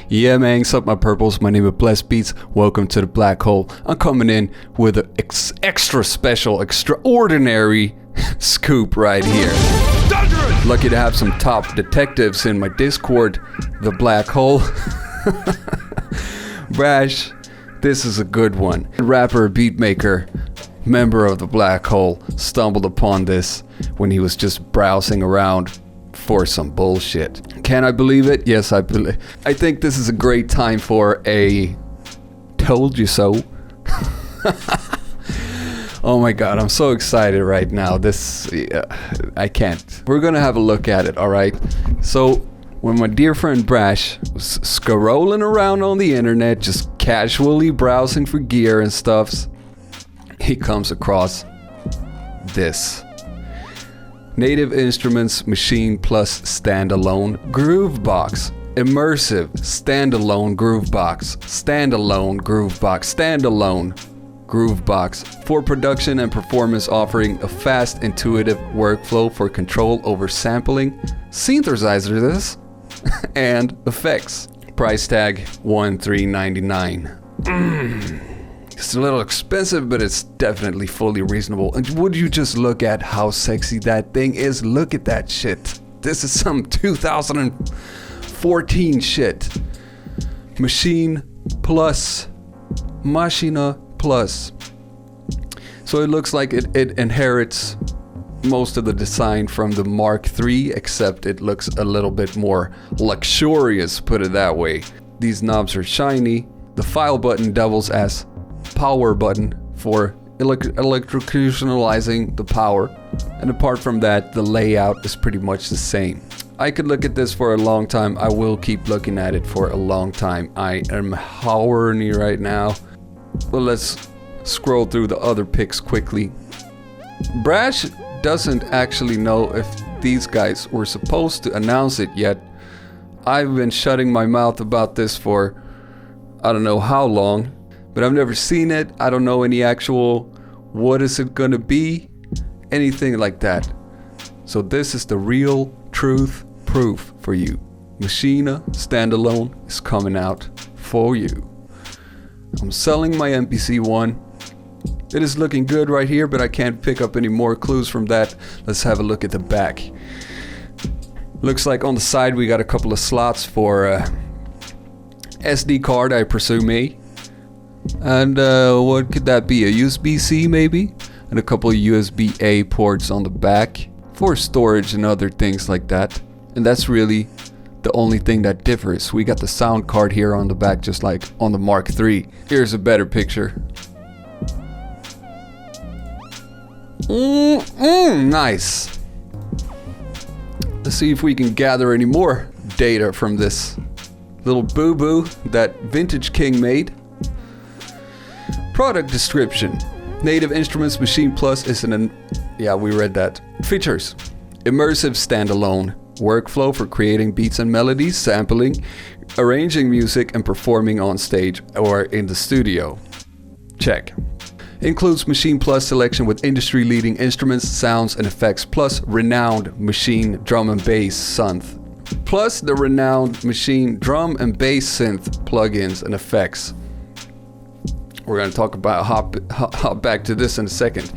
Yeah, man, what's up, my purples? My name is Blessed Beats. Welcome to the Black Hole. I'm coming in with an extra special, extraordinary scoop right here. Dangerous! Lucky to have some top detectives in my Discord, the Black Hole. Brash, this is a good one. Rapper, beatmaker, member of the Black Hole stumbled upon this when he was just browsing around for some bullshit. Can I believe it? Yes, I believe. I think this is a great time for a told you so. Oh my god, I'm so excited right now. I can't. We're gonna have a look at it, alright? So, when my dear friend Brash was scrolling around on the internet, just casually browsing for gear and stuffs, he comes across this. Native Instruments Maschine Plus Standalone Groovebox. Immersive Standalone Groovebox. Standalone Groovebox. Standalone Groovebox. For production and performance, offering a fast, intuitive workflow for control over sampling, synthesizers, and effects. Price tag $1399. It's a little expensive, but it's definitely fully reasonable. And would you just look at how sexy that thing is? Look at that shit. This is some 2014 shit. Maschine Plus. Maschine Plus. So it looks like it inherits most of the design from the Mark III, except it looks a little bit more luxurious, put it that way. These knobs are shiny. The file button doubles as power button for electrocutionalizing the power, and apart from that, the layout is pretty much the same. I could look at this for a long time. I will keep looking at it for a long time. I am horny right now. Well, let's scroll through the other pics quickly. Brash doesn't actually know if these guys were supposed to announce it yet. I've been shutting my mouth about this for I don't know how long, but I've never seen it. I don't know any actual what is it gonna be, anything like that. So this is the real truth proof for you. Maschine Standalone is coming out for you. I'm selling my MPC one. It is looking good right here, but I can't pick up any more clues from that. Let's have a look at the back. Looks like on the side we got a couple of slots for SD card, I presume. And what could that be? A USB-C maybe? And a couple of USB-A ports on the back for storage and other things like that. And that's really the only thing that differs. We got the sound card here on the back, just like on the Mark III. Here's a better picture. Nice. Let's see if we can gather any more data from this little boo-boo that Vintage King made. Product description. Native Instruments Maschine Plus is yeah, we read that. Features. Immersive standalone workflow for creating beats and melodies, sampling, arranging music, and performing on stage or in the studio. Check. Includes Maschine Plus selection with industry-leading instruments, sounds, and effects, plus renowned Maschine drum and bass synth. Plus the renowned Maschine drum and bass synth plugins and effects. We're going to talk about hop back to this in a second.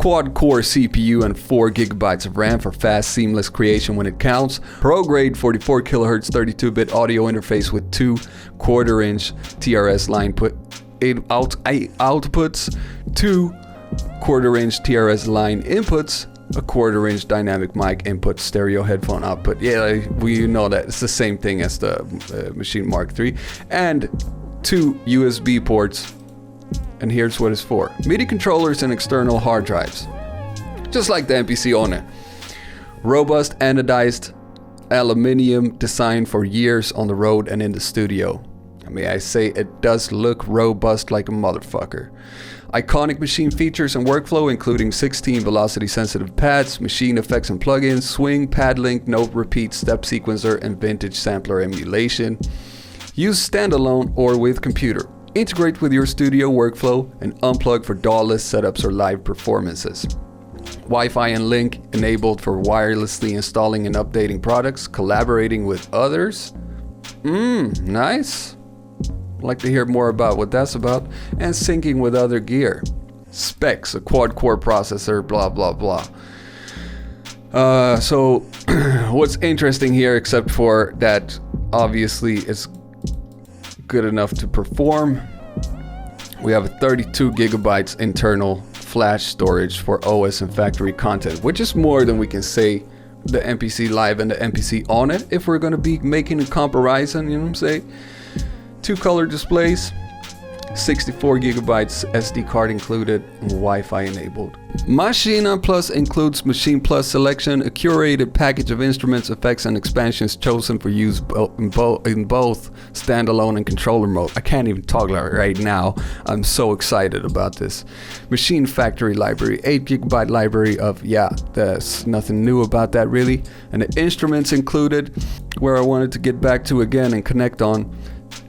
Quad-core CPU and 4 gigabytes of RAM for fast, seamless creation when it counts. Pro-grade 44 kilohertz 32-bit audio interface with 2 quarter-inch TRS line outputs, 2 quarter-inch TRS line inputs, a quarter-inch dynamic mic input, stereo headphone output. Yeah, we know that it's the same thing as the Maschine Mark III, and 2 USB ports. And here's what it's for. MIDI controllers and external hard drives. Just like the MPC owner. Robust anodized aluminium designed for years on the road and in the studio. I mean, I say it does look robust like a motherfucker. Iconic Maschine features and workflow including 16 velocity sensitive pads, Maschine effects and plugins, swing, pad link, note repeat, step sequencer, and vintage sampler emulation. Use standalone or with computer. Integrate with your studio workflow and unplug for DAW-less setups or live performances. Wi-Fi and link enabled for wirelessly installing and updating products, collaborating with others. Nice. I'd like to hear more about what that's about. And syncing with other gear. Specs, a quad-core processor, blah, blah, blah. So what's interesting here, except for that obviously it's good enough to perform, we have a 32 gigabytes internal flash storage for OS and factory content, which is more than we can say the MPC Live and the MPC on it if we're going to be making a comparison, you know what I'm saying? 2 color displays, 64 gigabytes SD card included, and Wi-Fi enabled. Maschine Plus includes Maschine Plus selection, a curated package of instruments, effects, and expansions chosen for use in both standalone and controller mode. I can't even talk right now. I'm so excited about this. Maschine Factory Library, 8 gigabyte library of, there's nothing new about that really. And the instruments included, where I wanted to get back to again and connect on.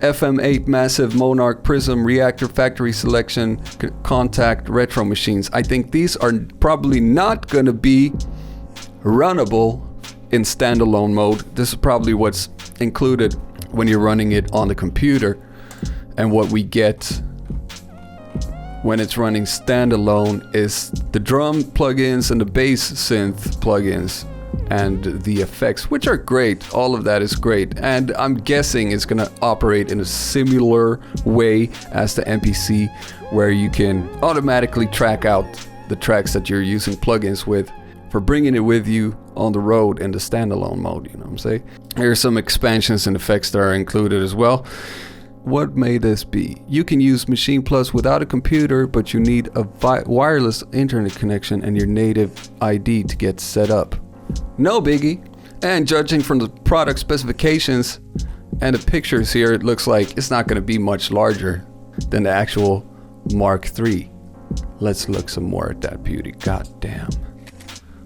FM8 Massive Monarch Prism Reactor Factory Selection Contact Retro Machines. I think these are probably not going to be runnable in standalone mode. This is probably what's included when you're running it on the computer, and what we get when it's running standalone is the drum plugins and the bass synth plugins and the effects, which are great. All of that is great, and I'm guessing it's gonna operate in a similar way as the MPC, where you can automatically track out the tracks that you're using plugins with for bringing it with you on the road in the standalone mode, you know what I'm saying? Here's some expansions and effects that are included as well. What may this be? You can use Maschine Plus without a computer, but you need a wireless internet connection and your native ID to get set up. No biggie. And judging from the product specifications and the pictures here, it looks like it's not going to be much larger than the actual Mark III. Let's look some more at that beauty. God damn.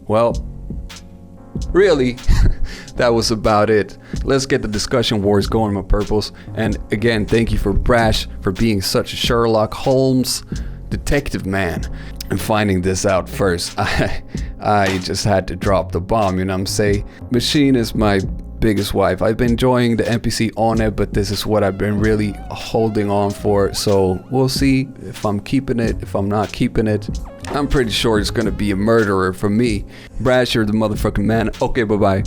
Well, really, that was about it. Let's get the discussion wars going, my purples. And again, thank you for Brash for being such a Sherlock Holmes detective man and finding this out first. I just had to drop the bomb, you know what I'm saying? Maschine is my biggest wife. I've been enjoying the MPC on it, but this is what I've been really holding on for. So we'll see if I'm keeping it, if I'm not keeping it. I'm pretty sure it's gonna be a murderer for me. Brash, you're the motherfucking man. Okay, bye-bye.